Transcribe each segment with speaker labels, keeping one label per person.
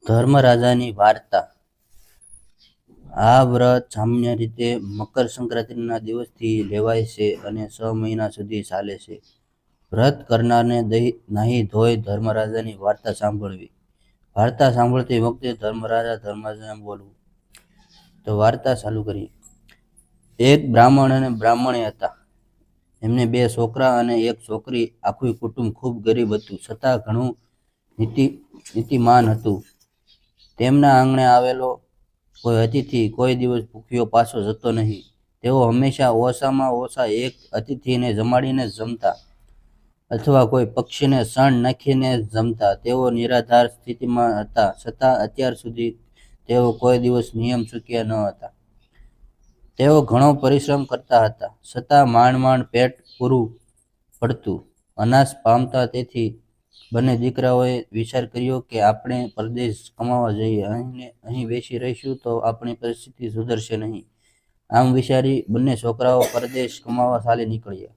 Speaker 1: ધર્મરાજાની વાર્તા. આ વ્રત સામાન્ય રીતે મકર સંક્રાંતિના દિવસથી લેવાય છે અને 6 મહિના સુધી ચાલે છે. વ્રત કરનારને નાહી ધોઈ ધર્મરાજાની વાર્તા સાંભળવી. વાર્તા સાંભળતી વખતે ધર્મરાજાને બોલવું. તો વાર્તા ચાલુ કરી. એક બ્રાહ્મણ અને બ્રાહ્મણી હતા. એમને 2 છોકરા અને 1 છોકરી. આખું કુટુંબ ખૂબ ગરીબ હતું, છતાં ઘણું નીતિમાન હતું. તેમના આંગણે આવેલો કોઈ અતિથિ કોઈ દિવસ ભૂખ્યો પાછો જતો નહીં. તેઓ હંમેશા ઓછામાં ઓછા એક અતિથિને જમાડીને જમતા, અથવા કોઈ પક્ષીને શણ નાખીને જમતા. તેઓ નિરાધાર સ્થિતિમાં હતા, છતાં અત્યાર સુધી તેઓ કોઈ દિવસ નિયમ ચૂક્યા ન હતા. તેઓ ઘણો પરિશ્રમ કરતા હતા, છતાં માંડ પેટ પૂરું પડતું. અનાજ પામતા. તેથી બંને દીકરાઓએ વિચાર કર્યો કે આપણે પરદેશ કમાવા જઈએ. અહીં બેસી રહીશું તો આપણી પરિસ્થિતિ સુધરશે નહીં. આમ વિચારી બંને છોકરાઓ પરદેશ કમાવા ચાલી નીકળ્યા.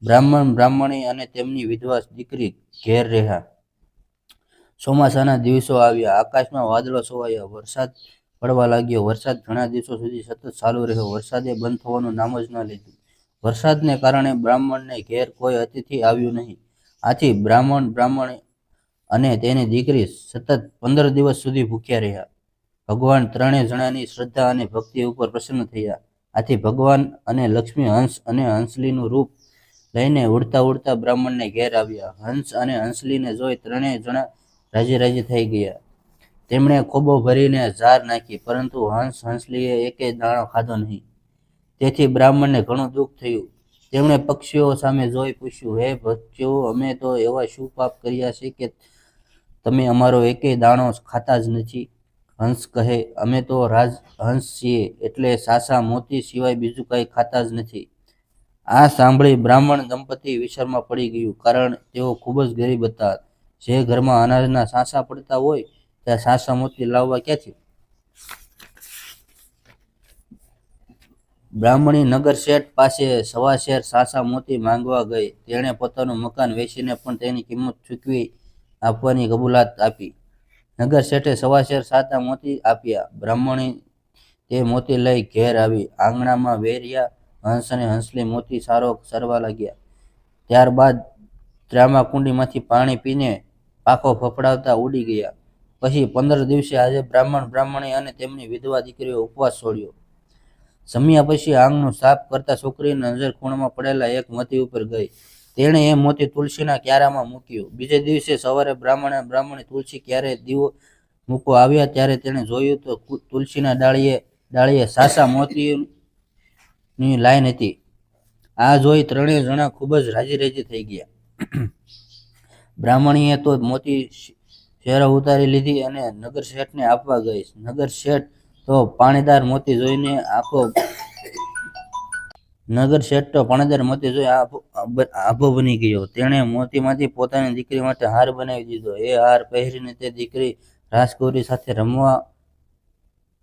Speaker 1: બ્રાહ્મણ, બ્રાહ્મણી અને તેમની વિધવા દીકરી ઘેર રહ્યા. ચોમાસાના દિવસો આવ્યા. આકાશમાં વાદળો છવાયા. વરસાદ પડવા લાગ્યો. વરસાદ ઘણા દિવસો સુધી સતત ચાલુ રહ્યો. વરસાદે બંધ થવાનું નામ જ ન લીધું. વરસાદને કારણે બ્રાહ્મણને ઘેર કોઈ અતિથિ આવ્યું નહીં. આથી બ્રાહ્મણ, બ્રાહ્મણી અને તેની દીકરી સતત 15 દિવસ સુધી ભૂખ્યા રહ્યા. ભગવાન ત્રણેય જણાની શ્રદ્ધા અને ભક્તિ ઉપર પ્રસન્ન થયા. આથી ભગવાન અને લક્ષ્મી હંસ અને હંસલીનું રૂપ લઈને ઉડતા ઉડતા બ્રાહ્મણને ઘેર આવ્યા. હંસ અને હંસલીને જોઈ ત્રણેય જણા રાજી થઈ ગયા. તેમણે ખોબો ભરીને ઝાર નાખી, પરંતુ હંસલીએ એકેય દાણો ખાધો નહીં. તેથી બ્રાહ્મણને ઘણું દુઃખ થયું. તેમણે પક્ષીઓ સામે જોઈ પૂછ્યું, હે પક્ષીઓ, અમે તો એવા શું પાપ કર્યા છે કે તમે અમારો એકેય દાણો ખાતા જ નથી? હંસ કહે, અમે તો રાજહંસ છીએ, એટલે સાસા મોતી સિવાય બીજું કંઈ ખાતા જ નથી. આ સાંભળી બ્રાહ્મણ દંપતી વિચારમાં પડી ગયું, કારણ તેઓ ખૂબ જ ગરીબ હતા. જે ઘરમાં અનાજના સાંસા પડતા હોય ત્યાં સાસા મોતી લાવવા ક્યાંથી? બ્રાહ્મણી નગર શેઠ પાસે 1.25 શેર સાસા મોતી માંગવા ગઈ. તેણે પોતાનું મકાન વેચીને પણ તેની કિંમત ચૂકવી આપવાની કબૂલાત આપી. નગર શેઠે 1.25 શેર સાસા મોતી આપ્યા. બ્રાહ્મણી તે મોતી લઈ ઘેર આવી. આંગણામાં વેર્યા. હંસ અને હંસલી મોતી ચરવા લાગ્યા. ત્યારબાદ ત્રામા કુંડીમાંથી પાણી પીને પાંખો ફફડાવતા ઉડી ગયા. પછી 15 દિવસે આજે બ્રાહ્મણ, બ્રાહ્મણી અને તેમની વિધવા દીકરીઓ ઉપવાસ છોડ્યો. જમ્યા પછી આંગણું સાફ કરતા છોકરીની નજર ખૂણામાં પડેલા એક મોતી ઉપર ગઈ. તેણે એ મોતી તુલસીના ક્યારામાં મૂક્યું. બીજે દિવસે સવારે બ્રાહ્મણ અને બ્રાહ્મણી તુલસી ક્યારે દીવો મૂકવા આવ્યા ત્યારે તેણે જોયું તો તુલસીના ડાળીએ સાસા મોતીની લાઈન હતી. આ જોઈ ત્રણેય જણા ખૂબ જ રાજી થઈ ગયા. બ્રાહ્મણીએ તો મોતી શેરો ઉતારી લીધી અને નગર શેઠને આપવા ગઈ. નગર શેઠ તો પાણીદાર મોતી જોઈ આભો બની ગયો. તેણે મોતીમાંથી પોતાની દીકરી માટે હાર બનાવી દીધો. એ હાર પહેરીને તે દીકરી રાજકુંવરી સાથે રમવા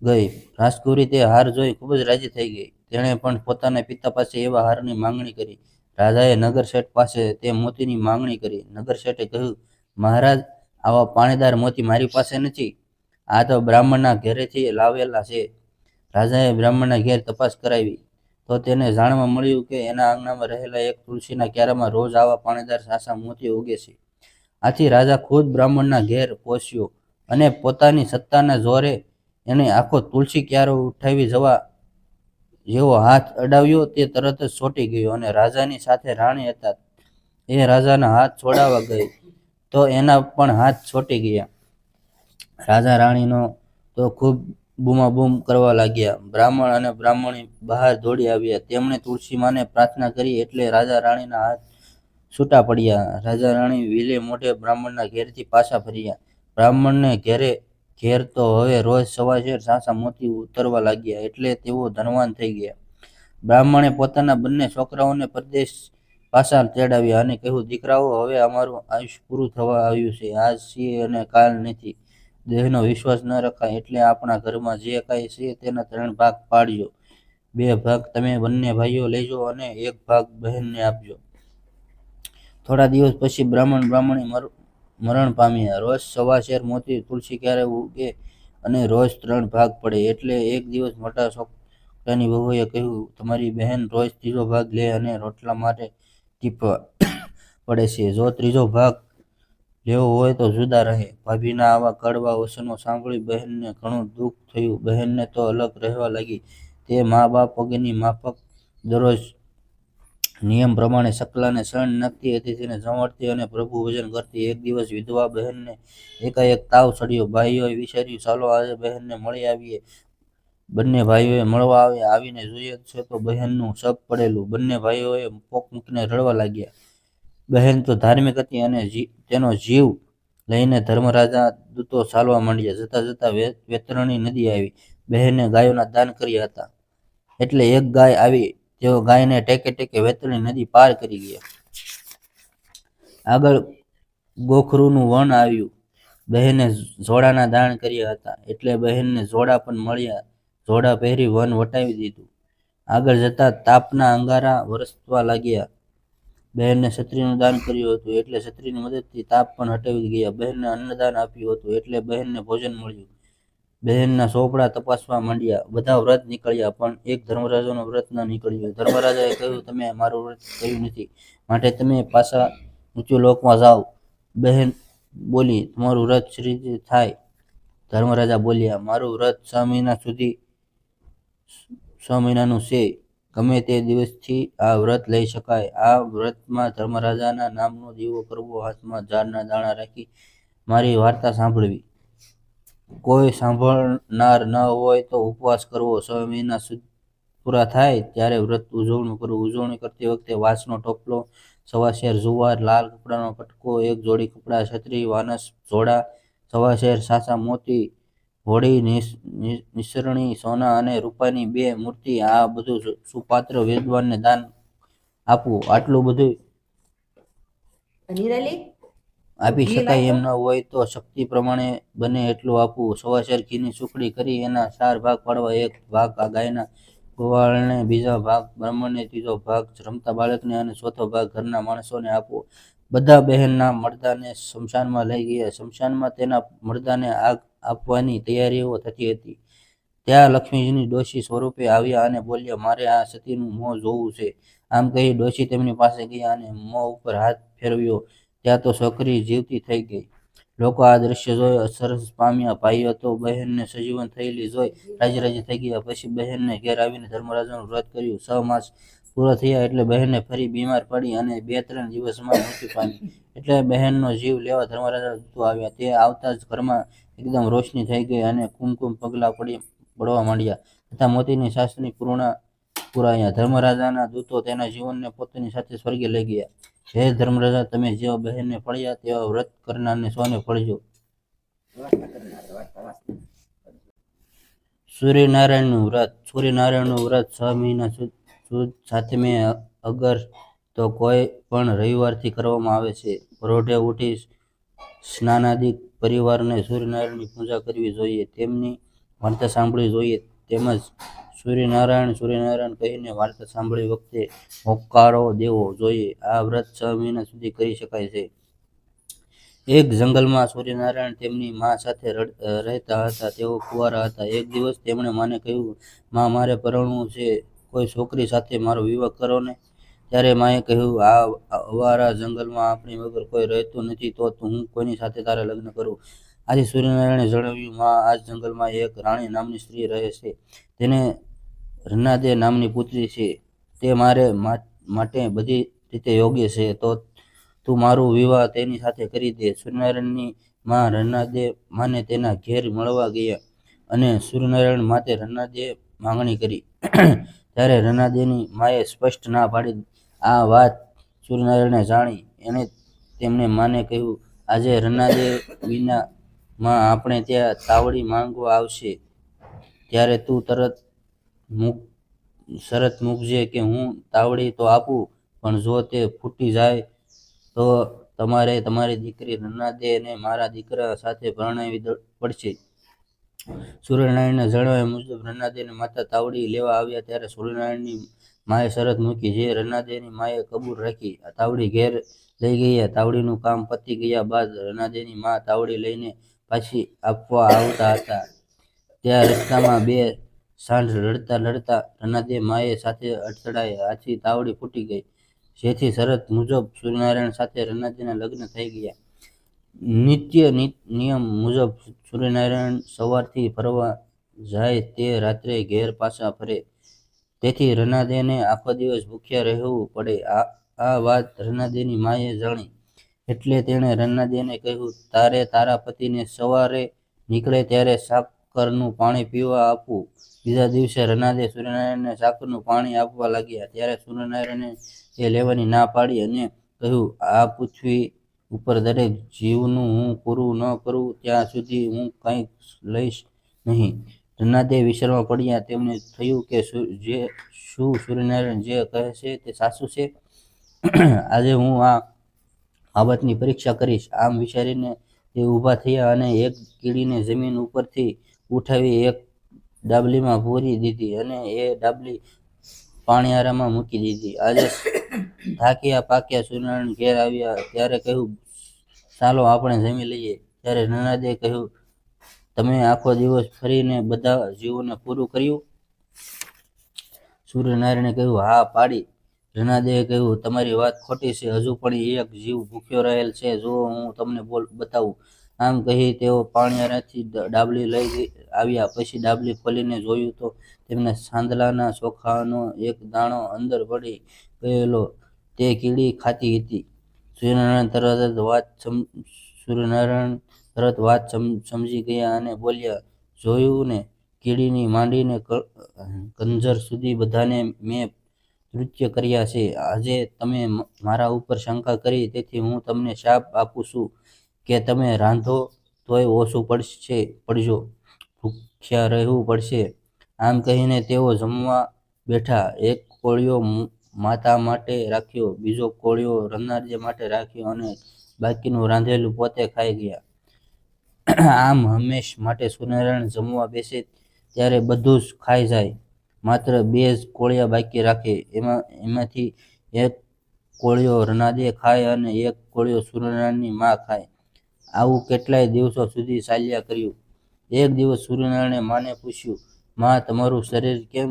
Speaker 1: ગઈ. રાજકુંવરી તે હાર જોઈ ખૂબ જ રાજી થઈ ગઈ. તેણે પણ પોતાના પિતા પાસે એવા હારની માંગણી કરી. રાજાએ નગર શેઠ પાસે તે મોતીની માંગણી કરી. નગર શેઠે કહ્યું, મહારાજ, આવા પાણીદાર મોતી મારી પાસે નથી. આ તો બ્રાહ્મણના ઘેરેથી લાવેલા છે. રાજાએ બ્રાહ્મણના ઘેર તપાસ કરાવી તો તેને જાણવા મળ્યું કે એના આંગણામાં રહેલા એક તુલસીના ક્યારામાં રોજ આવા પાણીદાર સાસા મોતી ઉગે છે. આથી રાજા ખુદ બ્રાહ્મણના ઘેર પહોંચ્યો અને પોતાની સત્તાના જોરે એણે આખો તુલસી ક્યારો ઉઠાવી જવા જેવો હાથ અડાવ્યો તે તરત જ છોટી ગયો અને રાજાની સાથે રાણી હતા એ રાજાના હાથ છોડાવવા ગઈ તો એના પણ હાથ છોટી ગયા. રાજા રાણીનો તો ખૂબ બૂમાબૂમ કરવા લાગ્યા. બ્રાહ્મણ અને બ્રાહ્મણી બહાર દોડી આવ્યા. તેમણે તુલસી માને પ્રાર્થના કરી એટલે રાજા રાણીના હાથ છૂટા પડ્યા. રાજા રાણી વિલે મોઢે બ્રાહ્મણના ઘેરથી પાછા ફર્યા. બ્રાહ્મણને ઘેર તો હવે રોજ 1.25 શેર સાસા મોતી ઉતરવા લાગ્યા એટલે તેઓ ધનવાન થઈ ગયા. બ્રાહ્મણે પોતાના બંને છોકરાઓને પરદેશ પાછા તેડાવ્યા અને કહ્યું, દીકરાઓ, હવે અમારું આયુષ્ય પૂરું થવા આવ્યું છે. આજ છીએ અને કાલ નથી. દેહનો વિશ્વાસ ન રખાય એટલે આપણા ઘરમાં જે કાંઈ છે તેના 3 ભાગ પાડજો. 2 ભાગ તમે બંને ભાઈઓ લેજો અને 1 ભાગ બહેનને આપજો. થોડા દિવસ પછી બ્રાહ્મણ બ્રાહ્મણી મરણ પામ્યા. રોજ સવા શેર મોતી તુલસી ક્યારે ઉગે અને રોજ 3 ભાગ પડે. એટલે એક દિવસ મોટા છોકરાની વહુએ કહ્યું, તમારી બહેન રોજ 3જો ભાગ લે અને રોટલા માટે ટીપવા પડે છે. જો 3જો ભાગ લેવો હોય તો જુદા રહે. ભાભીના આવા કડવા વચનો સાંભળી બહેનને ઘણું દુઃખ થયું. બહેનને તો અલગ રહેવા લાગી. તે મા બાપ વગરની માફક દરરોજ નિયમ પ્રમાણે સકલાને શણ નાખતી, અતિથિને જમાડતી અને પ્રભુ ભજન કરતી. એક દિવસ વિધવા બહેનને એકાએક તાવ ચડ્યો. ભાઈઓએ વિચાર્યું, ચાલો આજે બહેનને મળી આવીએ. બંને ભાઈઓએ મળવા આવ્યા. આવીને જોઈએ છે તો બહેનનું શબ પડેલું. બંને ભાઈઓએ પોક મૂકીને રડવા લાગ્યા. બહેન તો ધાર્મિક હતી અને તેનો જીવ લઈને ધર્મરાજા દૂતો ચાલવા માંડ્યા. જતા જતા વેતરણી નદી આવી. બહેને ગાયોના દાન કર્યા હતા, એટલે એક ગાય આવી. તેઓ ગાયને ટેકે ટેકે વેતરણી નદી પાર કરી ગયા. આગળ ગોખરુનું વન આવ્યું. બહેને જોડાના દાન કર્યા હતા, એટલે બહેનને જોડા પણ મળ્યા. જોડા પહેરી વન વટાવી દીધું. આગળ જતા તાપના અંગારા વરસવા લાગ્યા. બહેનને છત્રીનું દાન કર્યું હતું, એટલે છત્રીની મદદથી તાપ પણ હટાવી ગયા. બહેનને અન્નદાન આપ્યું હતું, એટલે બહેનને ભોજન મળ્યું. બહેનના ચોપડા તપાસવા માંડ્યા. બધા વ્રત નીકળ્યા, પણ એક ધર્મરાજાનું વ્રત ન નીકળ્યું. ધર્મરાજાએ કહ્યું, તમે મારું વ્રત કર્યું નથી, માટે તમે પાછા મૃત્યુલોકમાં જાઓ. બહેન બોલી, તમારું વ્રત શી રીતે થાય? ધર્મરાજા બોલ્યા, મારું વ્રત 6 મહિનાનું છે. ગમે તે દિવસથી આ વ્રત લઈ શકાય. આ વ્રતમાં ધર્મરાજાના નામનો દીવો કરવો, હાથમાં ઝાડના દાણા રાખી મારી વાર્તા સાંભળવી. કોઈ સાંભળનાર ન હોય તો ઉપવાસ કરવો. 6 મહિના પૂરા થાય ત્યારે વ્રત ઉજવણું કરવું. ઉજવણી કરતી વખતે વાંસનો ટોપલો, સવા શેર જુવાર, લાલ કપડાનો કટકો, 1 જોડી કપડા, છત્રી, વાનસ, જોડા, સવા શેર સાચા મોતી, હોળી, નિસરણી, સોના અને રૂપાની 2 મૂર્તિ, આ બધું સુપાત્ર વિદ્વાનને દાન આપવું. આટલું બધું આપી શકાય એમ ન હોય તો શક્તિ પ્રમાણે બને એટલું આપવું. સવા શેર ઘીની સુખડી કરી એના 4 ભાગ પાડવા. 1 ભાગ ગાયના ગોવાળને, 2જો ભાગ બ્રાહ્મણને, 3જો ભાગ રમતા બાળકને અને 4થો ભાગ ઘરના માણસોને આપવો. બધા બહેનના મડદાને સ્મશાનમાં લઈ ગયા. સ્મશાનમાં તેના મડદાને આગ આપવાની તૈયારીઓ થતી હતી. ત્યાં લક્ષ્મીજીની ડોશી સ્વરૂપે આવ્યા અને બોલ્યા, મારે આ સતીનું મોં જોવું છે. આમ કહી ડોશી તેમની પાસે ગયા અને મોં ઉપર હાથ ફેરવ્યો. ત્યાં તો છોકરી જીવતી થઈ ગઈ. લોકો આ દ્રશ્ય જોઈ અસરસ પામ્યા. ભાઈઓ તો બહેનને સજીવન થયેલી જોઈ રાજી થઈ ગયા. પછી બહેનને ઘેર આવીને ધર્મરાજાનું વ્રત કર્યું. 6 માસ પૂરા થયા એટલે બહેને ફરી બીમાર પડી અને 2-3 દિવસમાં મૃત્યુ પામી. એટલે બહેનનો જીવ લેવા ધર્મરાજા દૂતો આવ્યા. તે આવતા જ ઘરમાં એકદમ રોશની થઈ ગઈ અને કુમકુમ પગલા પડવા માંડ્યા, તથા મોતીની સાસની પૂર્ણા પુરાયા. ધર્મરાજાના દૂતો તેના જીવનને પોતાની સાથે સ્વર્ગે લઈ ગયા. હે ધર્મરાજા, તમે જેવા બહેનને ફળ્યા તેવા વ્રત કરનારને સૌને ફળજો. સૂર્યનારાયણનું વ્રત. સૂર્યનારાયણનું વ્રત 6 મહિના સુદ 7મે અગર તો કોઈ પણ રવિવારથી કરવામાં આવે છે. પરોઢે ઉઠી સ્નાનાદિક પરિવારને સૂર્યનારાયણની પૂજા કરવી જોઈએ. તેમની વાર્તા સાંભળવી જોઈએ. તેમજ સૂર્યનારાયણ કહીને વાર્તા સાંભળતી વખતે હોંકારો દેવો જોઈએ. આ વ્રત 6 મહિના સુધી કરી શકાય છે. એક જંગલમાં સૂર્યનારાયણ તેમની મા સાથે રહેતા હતા. તેઓ કુંવારા હતા. એક દિવસ તેમણે માને કહ્યું, મા, મારે પરણવું છે. કોઈ છોકરી સાથે મારો વિવાહ કરો ને. ત્યારે માએ કહ્યું, આ અવારા જંગલમાં આપણી વગર કોઈ રહેતું નથી, તો હું કોની સાથે તારા લગ્ન કરું? આથી સૂર્યનારાયણે જણાવ્યું, મા, આ જંગલમાં એક રાણી નામની સ્ત્રી રહે છે. તેને રન્નાદે નામની પુત્રી છે. તે મારે માટે બધી રીતે યોગ્ય છે. તો તું મારું વિવાહ તેની સાથે કરી દે. સૂર્યનારાયણની મા રન્નાદે માને તેના ઘેર મળવા ગયા અને સૂર્યનારાયણ માટે રન્નાદે માંગણી કરી. ત્યારે રન્નાદેની માએ સ્પષ્ટ ના પાડી. આ વાત સૂર્યનારાયણે જાણી. એણે તેમને માને કહ્યું, આજે રન્નાદે વિના માં આપણે ત્યાં તાવડી માંગવા આવશે, ત્યારે તું શરત મૂકજે કે હું તાવડી તો આપું, પણ જો તે ફૂટી જાય તો તમારે તમારી દીકરી રન્નાદેને મારા દીકરા સાથે પરણાવવી પડશે. સૂર્યનારાયણના જણાવ્યા મુજબ રન્નાદેની માતા તાવડી લેવા આવ્યા. ત્યારે સૂર્યનારાયણની માએ શરત મૂકી, જે રન્નાદેની માએ કબૂલ રાખી. તાવડી ઘેર લઈ ગયા. તાવડીનું કામ પતી ગયા બાદ રનાદેની મા તાવડી લઈને પાછી આપવા આવતા હતા. ત્યાં રસ્તામાં બે સાંઢ લડતા રનાદે માએ સાથે અથડાયા. આથી તાવડી ફૂટી ગઈ, જેથી શરત મુજબ સૂર્યનારાયણ સાથે રનાદેના લગ્ન થઈ ગયા. નિત્ય નિયમ મુજબ સૂર્યનારાયણ સવારથી ફરવા જાય તે રાત્રે ઘેર પાછા ફરે. તેથી રનાદેને આખો દિવસ ભૂખ્યા રહેવું પડે. આ વાત રનાદેની માએ જાણી એટલે તેણે રનાદેને કહ્યું, તારે તારા પતિને સવારે નીકળે ત્યારે સાકરનું પાણી પીવા આપવું. બીજા દિવસે રનાદે સૂર્યનારાયણને સાકરનું પાણી આપવા લાગ્યા. ત્યારે સૂર્યનારાયણે એ લેવાની ના પાડી અને કહ્યું, આ પૃથ્વી ઉપર દરેક જીવનું હું પૂરું ન કરું ત્યાં સુધી હું કંઈ લઈશ નહીં. રનાદે વિચારમાં પડ્યા. તેમને થયું કે શું સૂર્યનારાયણ જે કહે છે તે સાચું છે? આજે હું આ બાબતની પરીક્ષા કરીશ. આમ વિચારીને તે ઊભા થયા અને એક કીડીને જમીન ઉપરથી ઉઠાવી એક ડાબલીમાં પૂરી દીધી અને એ ડાબલી પાણીયારામાં મૂકી દીધી. આજે થાક્યા પાક્યા સૂર્યનારાયણ ઘેર આવ્યા ત્યારે કહ્યું, ચાલો આપણે જમી લઈએ. ત્યારે રનાદે કહ્યું, તમે આખો દિવસ ફરીને બધા જીવોને પૂરું કર્યું? સૂર્યનારાયણે કહ્યું, હા પાડી. રનાદેએ કહ્યું, તમારી વાત ખોટી છે. હજુ પણ એક જીવ ભૂખ્યો રહેલ છે. જો હું તમને બતાવું. આમ કહી તેઓ પાણીયારાથી ડાબલી લઈ આવ્યા. પછી ડાબલી ખોલીને જોયું તો તેમના સાંદલાના ચોખાનો એક દાણો અંદર પડી ગયેલો. તે કીડી ખાતી હતી. સૂર્યનારાયણ તરત વાત સમજી ગયા અને બોલ્યા, જોયું ને, કીડીની માંડીને કંજર સુધી બધાને મેં નૃત્ય કર્યા છે. આજે તમે મારા ઉપર શંકા કરી, તેથી હું તમને શાપ આપું છું કે તમે રાંધો તોય ઓછું પડજો, ભૂખ્યા રહેવું પડશે. આમ કહીને તેઓ જમવા બેઠા. એક કોળિયો માતા માટે રાખ્યો, બીજો કોળિયો રનાદે માટે રાખ્યો અને બાકીનું રાંધેલું પોતે ખાઈ ગયા. આમ હંમેશ માટે સૂર્યનારાયણ જમવા બેસે ત્યારે બધું જ ખાઈ જાય, માત્ર 2 જ કોળિયા બાકી રાખે. એમાંથી એક કોળિયો રનાદે ખાય અને એક કોળિયો સૂર્યનારાયણની મા ખાય. આવું કેટલાય દિવસો સુધી ચાલ્યા કર્યું. એક દિવસ સૂર્યનારાયણે માને પૂછ્યું, મા, તમારું શરીર કેમ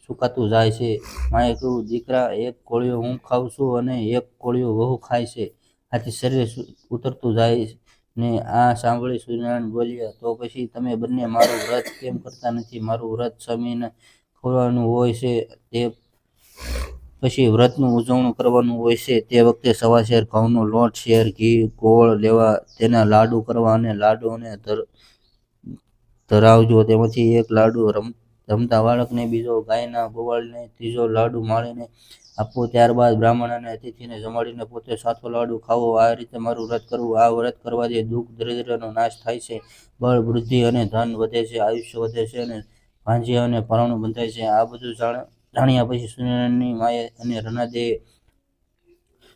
Speaker 1: સુકાતું જાય છે? માએ કહ્યું, દીકરા, એક કોળિયો હું ખાઉં છું અને એક કોળિયો વહુ ખાય છે. આથી શરીર ઉતરતું જાય ને. આ સાંભળી સૂર્યનારાયણ બોલ્યા, તો પછી તમે બંને મારું વ્રત કેમ કરતા નથી? મારું વ્રત 6 મહિના ખોલવાનું હોય છે. તે પછી વ્રતનું ઉજવણું કરવાનું હોય છે. તે વખતે 1.25 શેર ઘઉંનો લોટ, શેર ઘી, ગોળ લેવા, તેના લાડુ કરવા અને લાડુને ધરાવજો. તેમાંથી એક લાડુ રમતા બાળકને, બીજો ગાયના ગોવાળને, ત્રીજો લાડુ માળીને આપવો. ત્યારબાદ બ્રાહ્મણ અને અતિથિને જમાડીને પોતે 7થો લાડુ ખાવો. આ રીતે મારું વ્રત કરવું. આ વ્રત કરવાથી દુઃખ દરિદ્રનો નાશ થાય છે, બળ વૃદ્ધિ અને ધન વધે છે, આયુષ્ય વધે છે અને ભાંજ્યા અને પરાણું બંધાય છે. આ બધું જાણ્યા પછી સૂર્યનારાયણની માએ અને રનાદેએ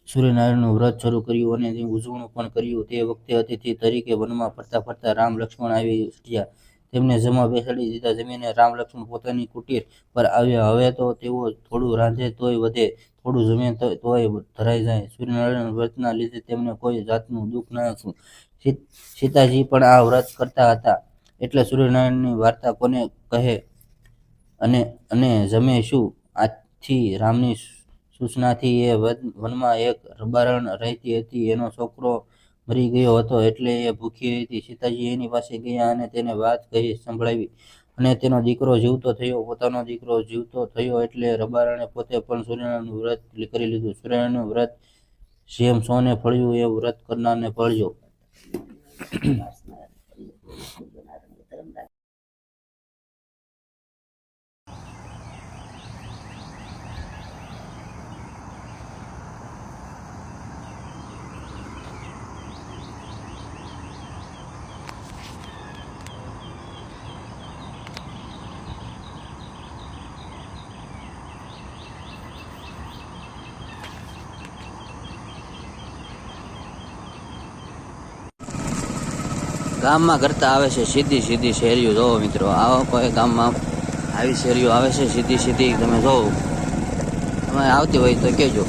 Speaker 1: સૂર્યનારાયણનું વ્રત શરૂ કર્યું અને તેનું ઉજવણું પણ કર્યું. તે વખતે અતિથિ તરીકે વનમાં ફરતા ફરતા રામ લક્ષ્મણ આવી ઉઠ્યા. તેમને જમવા બેસાડી દીધા. જમીને રામ લક્ષ્મણ પોતાની કુટીર પર આવ્યા. હવે તો તેઓ થોડું રાંધે તોય વધે, થોડું જમે તોય ધરાઈ જાય. સૂર્યનારાયણ વ્રતના લીધે તેમને કોઈ જાતનું દુઃખ ન હતું. સીતાજી પણ આ વ્રત કરતા હતા. એટલે સૂર્યનારાયણની વાર્તા કોને કહે અને જમે શું? આથી રામની સૂચનાથી એ વનમાં એક રબારણ રહેતી હતી. એનો છોકરો મરી ગયો હતો એટલે એ ભૂખી હતી. સીતાજી એની પાસે ગયા અને તેને વાત કહી સંભળાવી અને તેનો દીકરો જીવતો થયો. પોતાનો દીકરો જીવતો થયો એટલે રબારણે પોતે પણ સૂર્યનારાયણનું વ્રત કરી લીધું. સૂર્યનારાયણનું વ્રત જેમ સોને ફળ્યું એ વ્રત કરનારને ફળજો. ગામમાં કરતા આવે છે સીધી સીધી શેરીઓ. જોવો મિત્રો, આવો કોઈ ગામમાં આવી શેરીઓ આવે છે સીધી સીધી. તમે જોવો, તમે આવતી હોય તો કહેજો.